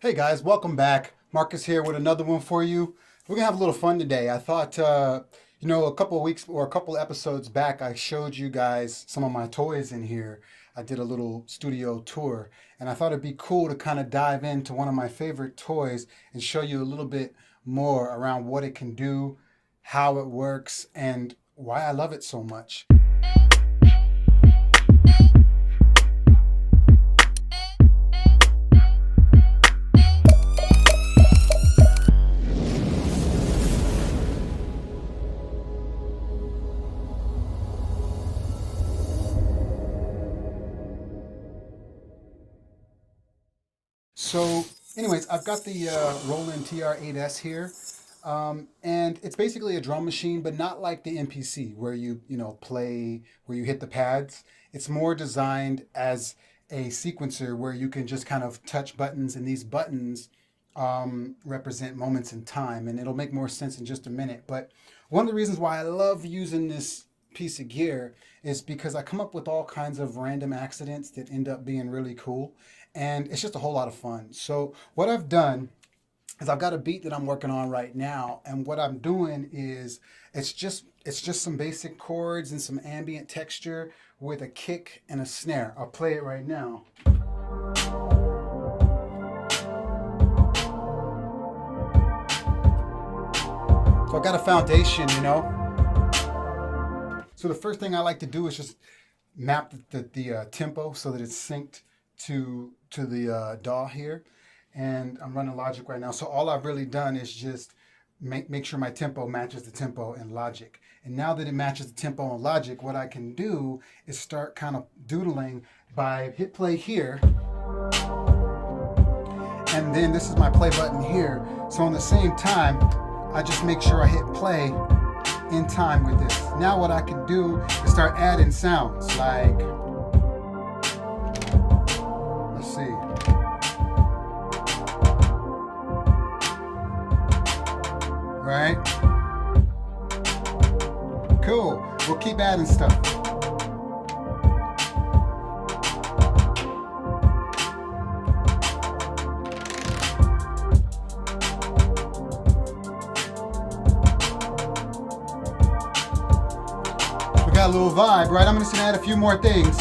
Hey guys, welcome back. Marcus here with another one for you. We're gonna have a little fun today. I thought, a couple of weeks or a couple of episodes back, I showed you guys some of my toys in here. I did a little studio tour, and I thought it'd be cool to kind of dive into one of my favorite toys and show you a little bit more around what it can do, how it works, and why I love it so much. So, anyways, I've got the Roland TR8s here, and it's basically a drum machine, but not like the MPC where you play, where you hit the pads. It's more designed as a sequencer where you can just kind of touch buttons, and these buttons represent moments in time, and it'll make more sense in just a minute. But one of the reasons why I love using this piece of gear is because I come up with all kinds of random accidents that end up being really cool, and it's just a whole lot of fun. So what I've done is I've got a beat that I'm working on right now, and what I'm doing is it's just some basic chords and some ambient texture with a kick and a snare. I'll play it right now. So I've got a foundation. So the first thing I like to do is just map the tempo so that it's synced to the DAW here. And I'm running Logic right now. So all I've really done is just make sure my tempo matches the tempo in Logic. And now that it matches the tempo in Logic, what I can do is start kind of doodling by hit play here. And then this is my play button here. So on the same time, I just make sure I hit play in time with this. Now what I can do is start adding sounds like, let's see. Right? Cool. We'll keep adding stuff. Got a little vibe, right? I'm just gonna add a few more things.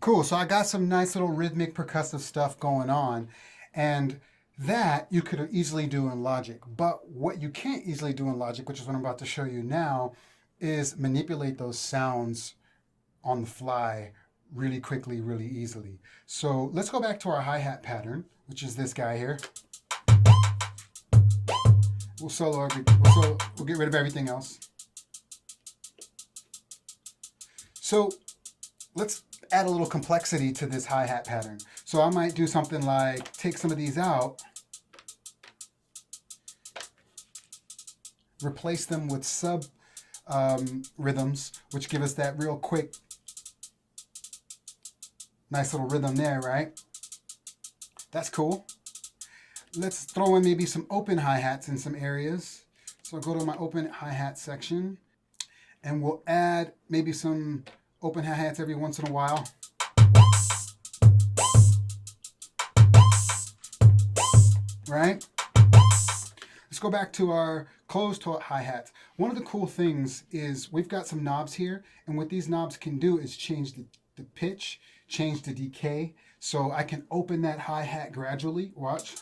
Cool, so I got some nice little rhythmic percussive stuff going on, and that you could easily do in Logic. But what you can't easily do in Logic, which is what I'm about to show you now, is manipulate those sounds on the fly really quickly, really easily. So let's go back to our hi-hat pattern, which is this guy here. We'll get rid of everything else. So let's add a little complexity to this hi-hat pattern. So I might do something like take some of these out, replace them with sub rhythms, which give us that real quick, nice little rhythm there, right? That's cool. Let's throw in maybe some open hi-hats in some areas. So I'll go to my open hi-hat section, and we'll add maybe some open hi-hats every once in a while. Right? Let's go back to our closed hi-hats. One of the cool things is we've got some knobs here, and what these knobs can do is change the pitch, change the decay. So I can open that hi-hat gradually. Watch.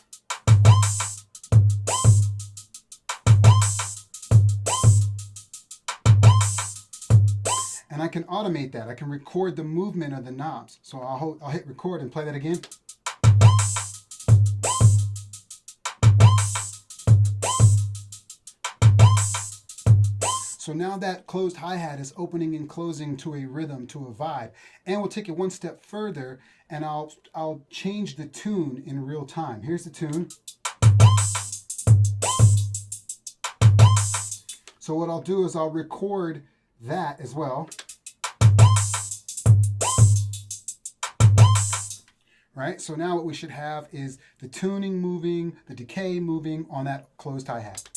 And I can automate that. I can record the movement of the knobs. So I'll hit record and play that again. So So now that closed hi-hat is opening and closing to a rhythm, to a vibe. And we'll take it one step further, and I'll change the tune in real time. Here's the tune. So what I'll do is I'll record that as well. Right? So now what we should have is the tuning moving, the decay moving on that closed hi-hat.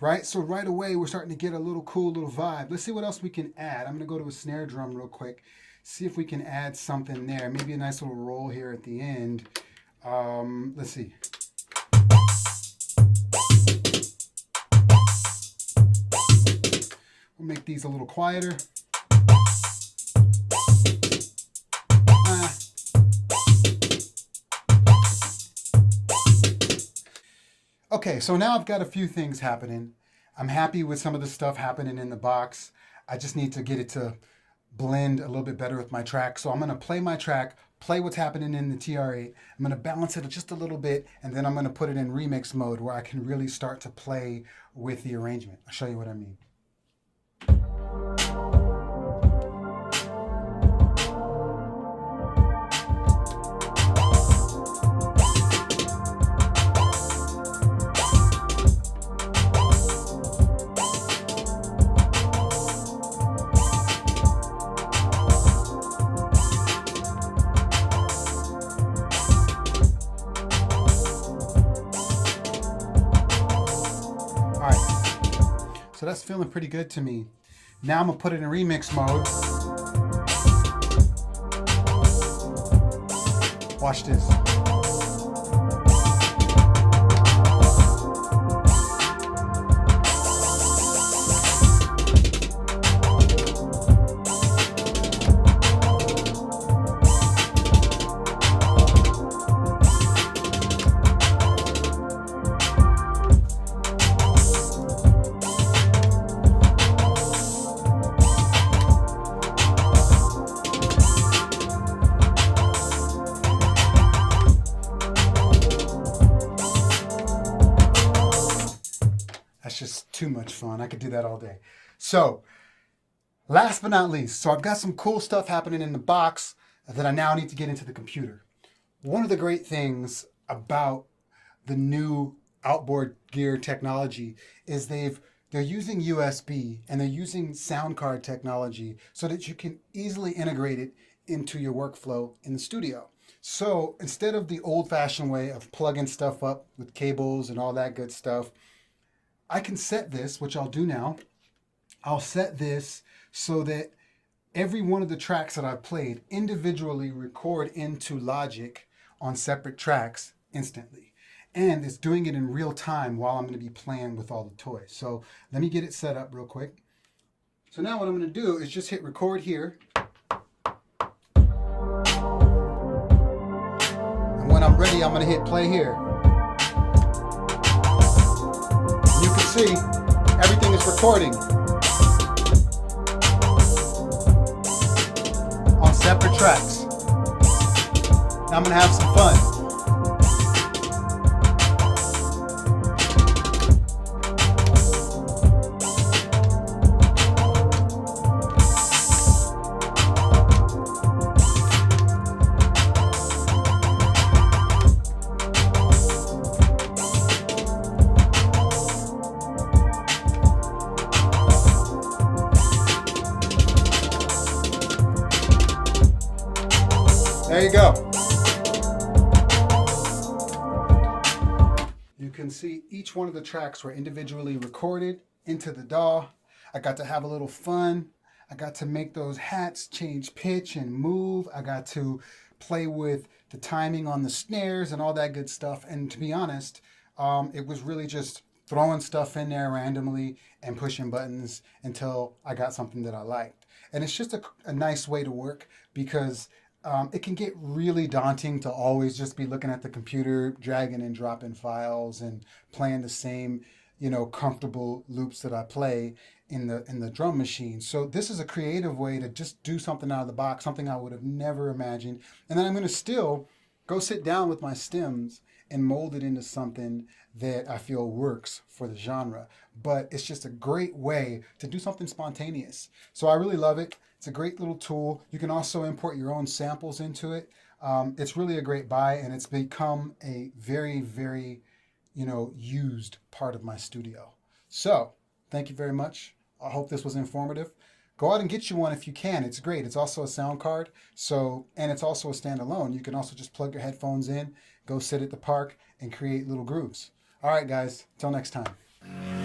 Right? So right away we're starting to get a little cool little vibe. Let's see what else we can add. I'm going to go to a snare drum real quick, see if we can add something there. Maybe a nice little roll here at the end. Let's see. We'll make these a little quieter. Okay, so now I've got a few things happening. I'm happy with some of the stuff happening in the box. I just need to get it to blend a little bit better with my track. So I'm going to play my track, play what's happening in the TR8. I'm going to balance it just a little bit, and then I'm going to put it in remix mode where I can really start to play with the arrangement. I'll show you what I mean. So that's feeling pretty good to me. Now I'm gonna put it in remix mode. Watch this. That's just too much fun. I could do that all day. So, last but not least, so I've got some cool stuff happening in the box that I now need to get into the computer. One of the great things about the new outboard gear technology is they're using USB and they're using sound card technology so that you can easily integrate it into your workflow in the studio. So instead of the old-fashioned way of plugging stuff up with cables and all that good stuff, I can set this, which I'll do now. I'll set this so that every one of the tracks that I've played individually record into Logic on separate tracks instantly. And it's doing it in real time while I'm going to be playing with all the toys. So let me get it set up real quick. So now what I'm going to do is just hit record here. And when I'm ready, I'm going to hit play here. You can see everything is recording on separate tracks. Now I'm going to have some fun. There you go. You can see each one of the tracks were individually recorded into the DAW. I got to have a little fun. I got to make those hats change pitch and move. I got to play with the timing on the snares and all that good stuff. And to be honest, it was really just throwing stuff in there randomly and pushing buttons until I got something that I liked. And it's just a nice way to work because it can get really daunting to always just be looking at the computer, dragging and dropping files and playing the same, comfortable loops that I play in the drum machine. So this is a creative way to just do something out of the box, something I would have never imagined. And then I'm going to still go sit down with my stems and mold it into something that I feel works for the genre. But it's just a great way to do something spontaneous. So I really love it. It's a great little tool. You can also import your own samples into it. It's really a great buy, and it's become a very, very, used part of my studio. So thank you very much. I hope this was informative. Go out and get you one if you can. It's great. It's also a sound card. So, and it's also a standalone. You can also just plug your headphones in, go sit at the park, and create little grooves. All right, guys. Till next time.